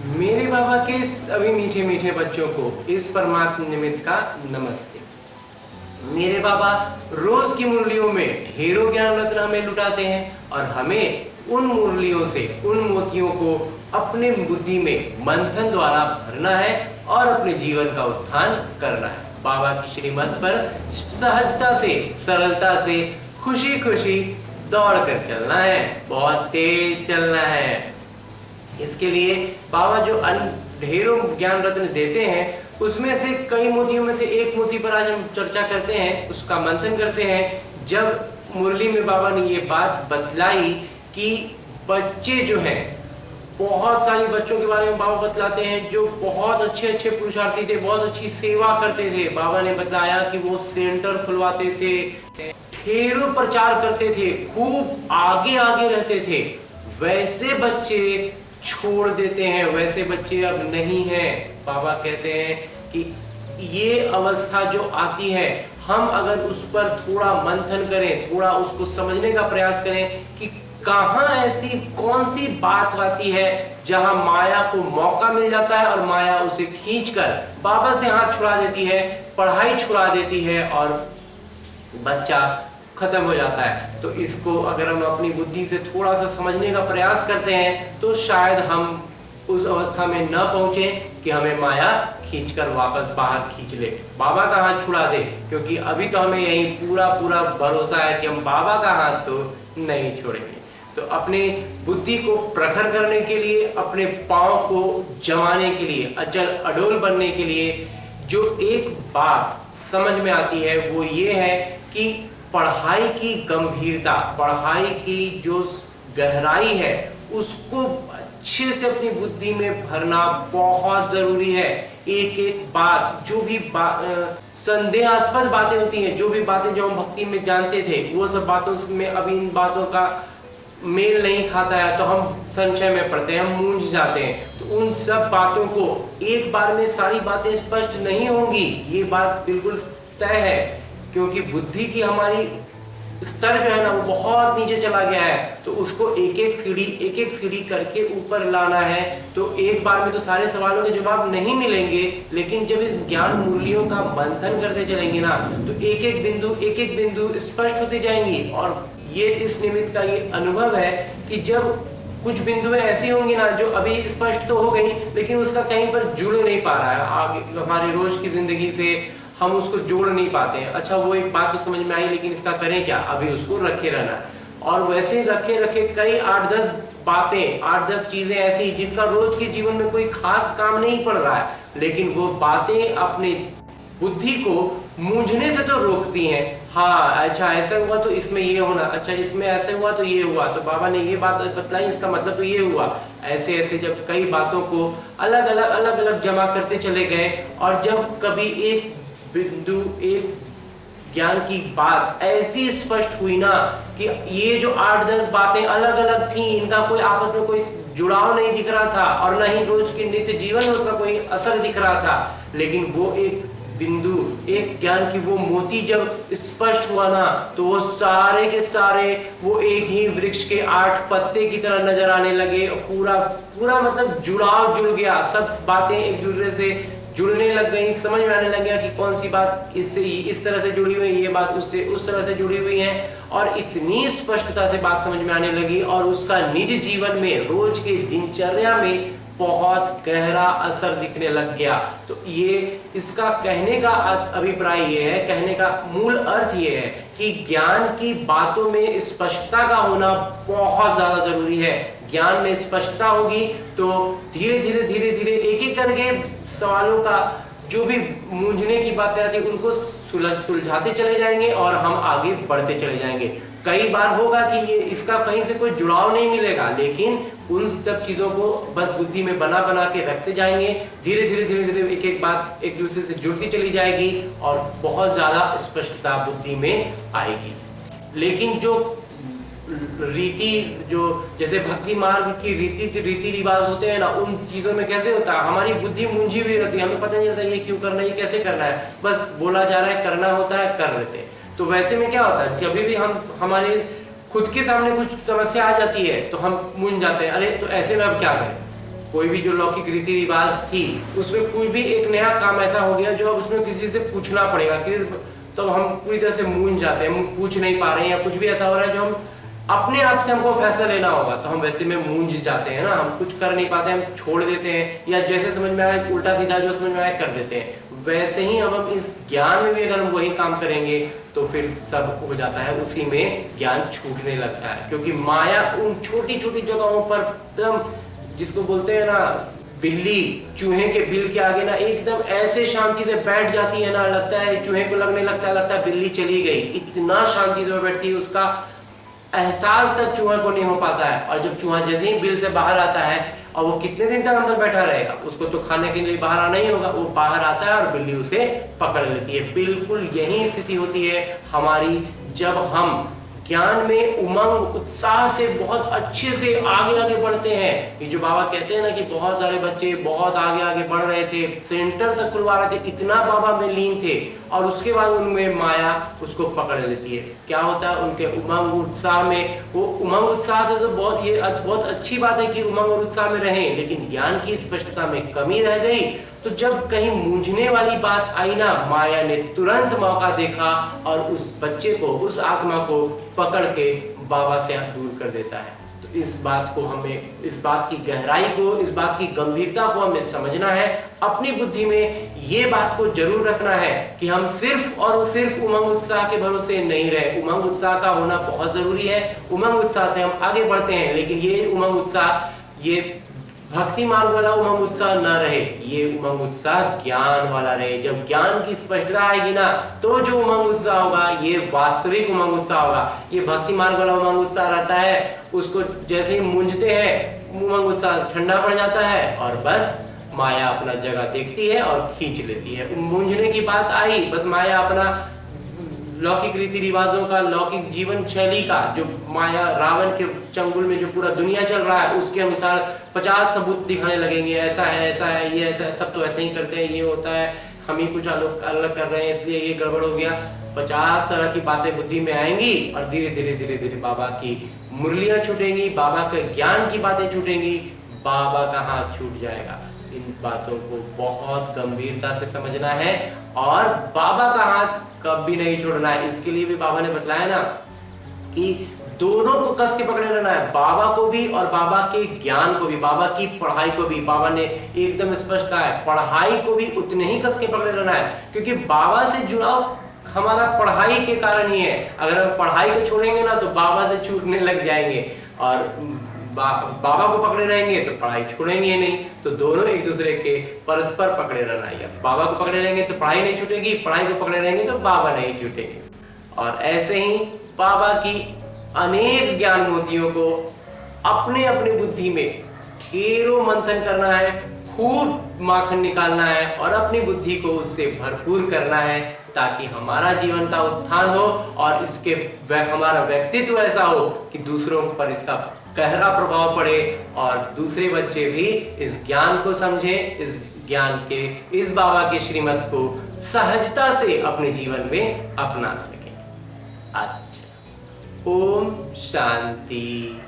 मेरे बाबा के सभी मीठे मीठे बच्चों को इस परमात्म निमित्त का नमस्ते। मेरे बाबा रोज की मुरलियों में ढेरों ज्ञान रत्न हमें लुटाते हैं और हमें उन मुरलियों से उन मोतियों को अपने बुद्धि में मंथन द्वारा भरना है और अपने जीवन का उत्थान करना है। बाबा की श्रीमत पर सहजता से, सरलता से, खुशी खुशी दौड़ कर चलना है, बहुत तेज चलना है। इसके लिए बाबा जो ढेरों ज्ञान रत्न देते हैं उसमें से कई मोतियों में से एक मोती पर आज हम चर्चा करते हैं, उसका मंथन करते हैं। जब मुरली में बाबा ने ये बात बतलाई कि बच्चे जो हैं, बहुत सारे बच्चों के बारे में बाबा बतलाते हैं जो बहुत अच्छे अच्छे पुरुषार्थी थे, बहुत अच्छी सेवा करते थे। बाबा ने बताया कि वो सेंटर खुलवाते थे, ढेरों प्रचार करते थे, खूब आगे आगे रहते थे। वैसे बच्चे छोड़ देते हैं, वैसे बच्चे अब नहीं हैं। बाबा कहते हैं कि ये अवस्था जो आती है, हम अगर उस पर थोड़ा मंथन करें, थोड़ा उसको समझने का प्रयास करें कि कहाँ ऐसी कौन सी बात आती है जहां माया को मौका मिल जाता है और माया उसे खींचकर बाबा से हाथ छुड़ा देती है, पढ़ाई छुड़ा देती है और बच्चा खत्म हो जाता है। तो इसको अगर हम अपनी बुद्धि से थोड़ा सा समझने का प्रयास करते हैं तो शायद हम उस अवस्था में न पहुंचे कि हमें माया खींचकर वापस बाहर खींच ले, बाबा का हाथ छुड़ा दे। क्योंकि अभी तो हमें यही पूरा पूरा भरोसा है कि हम बाबा का हाथ तो नहीं छोड़ेंगे। तो अपने बुद्धि को प्रखर करने के लिए, अपने पांव को जमाने के लिए, अचल अडोल बनने के लिए जो एक बात समझ में आती है वो ये है कि पढ़ाई की गंभीरता, पढ़ाई की जो गहराई है उसको अच्छे से अपनी बुद्धि में भरना बहुत जरूरी है। एक एक बात, जो भी संदेहास्पद बातें होती हैं, जो भी बातें जो हम भक्ति में जानते थे, वो सब बातों में अभी इन बातों का मेल नहीं खाता है तो हम संशय में पड़ते हैं, हम मूंझ जाते हैं। तो उन सब बातों को एक बार में सारी बातें स्पष्ट नहीं होंगी, ये बात बिल्कुल तय है। क्योंकि बुद्धि की हमारी स्तर जो है ना वो बहुत नीचे चला गया है, तो उसको एक एक सीढ़ी करके ऊपर लाना है। तो एक बार में तो सारे सवालों के जवाब नहीं मिलेंगे, लेकिन जब इस ज्ञान मूल्यों का मंथन करते चलेंगे ना तो एक एक बिंदु स्पष्ट होते जाएंगी। और ये इस निमित्त का ये अनुभव है कि जब कुछ बिंदुएं ऐसी होंगी ना जो अभी स्पष्ट तो हो गई लेकिन उसका कहीं पर जुड़ नहीं पा रहा है, आगे हमारी रोज की जिंदगी से हम उसको जोड़ नहीं पाते हैं। अच्छा, वो एक बात तो समझ में आई लेकिन इसका करें क्या, अभी उसको रखे रहना। और वैसे रखे कई 8-10 बातें, 8-10 चीजें ऐसी जिनका रोज के जीवन में कोई खास काम नहीं पड़ रहा है, लेकिन वो बातें अपने बुद्धि को मूंझने से तो रोकती हैं। हाँ, अच्छा ऐसा हुआ तो इसमें ये होना, अच्छा इसमें ऐसे हुआ तो ये हुआ, तो बाबा ने ये बात बतलाई, इसका मतलब तो ये हुआ। ऐसे ऐसे जब कई बातों को अलग अलग जमा करते चले गए और जब कभी एक बिंदु, एक ज्ञान की बात ऐसी स्पष्ट हुई ना कि ये जो 8-10 बातें अलग अलग थी, इनका कोई आपस में कोई जुड़ाव नहीं दिख रहा था और न ही रोज के नित्य जीवन में उसका कोई असर दिख रहा था, लेकिन वो एक बिंदु, एक ज्ञान की वो मोती जब स्पष्ट हुआ ना तो वो सारे के सारे वो एक ही वृक्ष के 8 पत्ते की तरह नजर आने लगे। पूरा मतलब जुड़ाव जुड़ गया, सब बातें एक दूसरे से जुड़ने लग गई, समझ में आने लग गया कि कौन सी बात इससे इस तरह से जुड़ी हुई है, ये बात उससे उस तरह से जुड़ी हुई है। और इतनी स्पष्टता से बात समझ में आने लगी और उसका निज जीवन में, रोज के दिनचर्या में बहुत गहरा असर दिखने लग गया। तो ये इसका कहने का अभिप्राय ये है, कहने का मूल अर्थ ये है कि ज्ञान की बातों में स्पष्टता का होना बहुत ज्यादा जरूरी है। ज्ञान में स्पष्टता होगी तो धीरे धीरे एक एक करके सवालों का जो भी मूंझने की बातें आती है उनको सुलझाते चले जाएंगे और हम आगे बढ़ते चले जाएंगे। कई बार होगा कि ये इसका कहीं से कोई जुड़ाव नहीं मिलेगा, लेकिन उन सब चीजों को बस बुद्धि में बना के रखते जाएंगे। धीरे धीरे एक एक बात एक दूसरे से जुड़ती चली जाएगी और बहुत ज्यादा स्पष्टता बुद्धि में आएगी। लेकिन जो रीति, जो जैसे भक्ति मार्ग की रीति रिवाज होते हैं ना, उन चीजों में कैसे होता है, हमारी बुद्धि मूंझी हुई रहती है, हमें पता नहीं चलता ये क्यों करना है, ये कैसे करना है, बस बोला जा रहा है, करना होता है, कर लेते हैं। तो वैसे में क्या होता है, कभी भी हम हमारे खुद के सामने कुछ समस्या आ जाती है तो हम मूंझ जाते हैं, अरे तो ऐसे में अब क्या करें। कोई भी जो लौकिक रीति रिवाज थी उसमें कोई भी एक नया काम ऐसा हो गया जो अब उसमें किसी से पूछना पड़ेगा, तो हम पूरी तरह से मूंझ जाते हैं, हम पूछ नहीं पा रहे हैं, या कुछ भी ऐसा हो रहा है जो हम अपने आप से हमको फैसला लेना होगा तो हम वैसे में मूंझ जाते हैं ना, हम कुछ कर नहीं पाते, हम छोड़ देते हैं, या जैसे समझ में आए उल्टा सीधा जो समझ में आए कर देते हैं। वैसे ही अब हम इस ज्ञान में भी अगर हम वही काम करेंगे तो फिर सब हो जाता है, उसी में ज्ञान छूटने लगता है, क्योंकि माया उन छोटी छोटी जगहों पर एकदम, जिसको बोलते हैं ना बिल्ली चूहे के बिल के आगे ना एकदम ऐसे शांति से बैठ जाती है ना, लगता है चूहे को लगता है बिल्ली चली गई, इतना शांति से बैठती है, उसका एहसास तक चूहा को नहीं हो पाता है। और जब चूहा जैसे ही बिल से बाहर आता है, और वो कितने दिन तक अंदर बैठा रहेगा, उसको तो खाने के लिए बाहर आना ही होगा, वो बाहर आता है और बिल्ली उसे पकड़ लेती है। बिल्कुल यही स्थिति होती है हमारी, जब हम ज्ञान में उमंग उत्साह से बहुत अच्छे से आगे आगे बढ़ते हैं। ये जो बाबा कहते हैं ना कि बहुत सारे बच्चे बहुत आगे आगे बढ़ रहे थे, सेंटर तक खुलवा रहे थे, इतना बाबा में लीन थे, और उसके बाद उनमें माया उसको पकड़ लेती है। क्या होता है उनके उमंग उत्साह में, वो उमंग उत्साह से तो बहुत अच्छी बात है कि उमंग और उत्साह में रहें, लेकिन ज्ञान की स्पष्टता में कमी रह गई। तो जब कहीं मूंझने वाली बात आई ना, माया ने तुरंत मौका देखा और उस बच्चे को, उस आत्मा को पकड़ के बाबा से दूर कर देता है। तो इस बात को हमें, इस बात की गहराई को, इस बात की गंभीरता को हमें समझना है। अपनी बुद्धि में ये बात को जरूर रखना है कि हम सिर्फ और सिर्फ उमंग उत्साह के भरोसे नहीं रहे। उमंग उत्साह का होना बहुत जरूरी है, उमंग उत्साह से हम आगे बढ़ते हैं, लेकिन ये उमंग उत्साह, ये भक्ति मार्ग वाला उमंग उत्साह न रहे, ये उमंग उत्साह ज्ञान वाला रहे। जब ज्ञान की स्पष्टता आएगी ना, तो जो उमंग उत्साह होगा ये वास्तविक उमंग उत्साह होगा। ये भक्ति मार्ग वाला उमंग उत्साह रहता है, उसको जैसे ही मूंझते हैं उमंग उत्साह ठंडा पड़ जाता है और बस माया अपना जगह देखती है और खींच लेती है। मूंझने की बात आई, बस माया अपना लौकिक रीति रिवाजों का, लौकिक जीवन शैली का, जो माया रावण के चंगुल में जो पूरा दुनिया चल रहा है उसके अनुसार 50 सबूत दिखाने लगेंगे, ऐसा है, ये ऐसा है, सब तो ऐसे ही करते हैं, ये होता है, हम ही कुछ अलग कर रहे हैं इसलिए ये गड़बड़ हो गया। 50 तरह की बातें बुद्धि में आएंगी और धीरे धीरे बाबा की मुरलियां छूटेंगी, बाबा के ज्ञान की बातें छूटेंगी, बाबा का हाथ छूट जाएगा। इन बातों को बहुत गंभीरता से समझना है और बाबा का हाथ कभी नहीं छोड़ना है। इसके लिए भी बाबा ने बताया ना कि दोनों को कस के पकड़े रहना है, बाबा को भी और बाबा के ज्ञान को भी, बाबा की पढ़ाई को भी। बाबा ने एकदम स्पष्ट कहा है, पढ़ाई को भी उतने ही कस के पकड़े रहना है, क्योंकि बाबा से जुड़ाव हमारा पढ़ाई के कारण ही है। अगर हम पढ़ाई को छोड़ेंगे ना तो बाबा से छूटने लग जाएंगे, और बाबा को पकड़े रहेंगे तो पढ़ाई छोड़ेंगे नहीं। तो दोनों एक दूसरे के परस्पर पकड़े रहना है। बाबा को पकड़े रहेंगे तो पढ़ाई नहीं छूटेगी, पढ़ाई को पकड़े रहेंगे तो बाबा नहीं छूटेंगे। और ऐसे ही बाबा की अनेक ज्ञान मोतियों को अपने अपने बुद्धि में ढेरों मंथन करना है, खूब माखन निकालना है और अपनी बुद्धि को उससे भरपूर करना है, ताकि हमारा जीवन का उत्थान हो और इसके हमारा व्यक्तित्व ऐसा हो कि दूसरों पर इसका गहरा प्रभाव पड़े और दूसरे बच्चे भी इस ज्ञान को समझें, इस ज्ञान के, इस बाबा के श्रीमत को सहजता से अपने जीवन में अपना सकें। अच्छा, ओम शांति।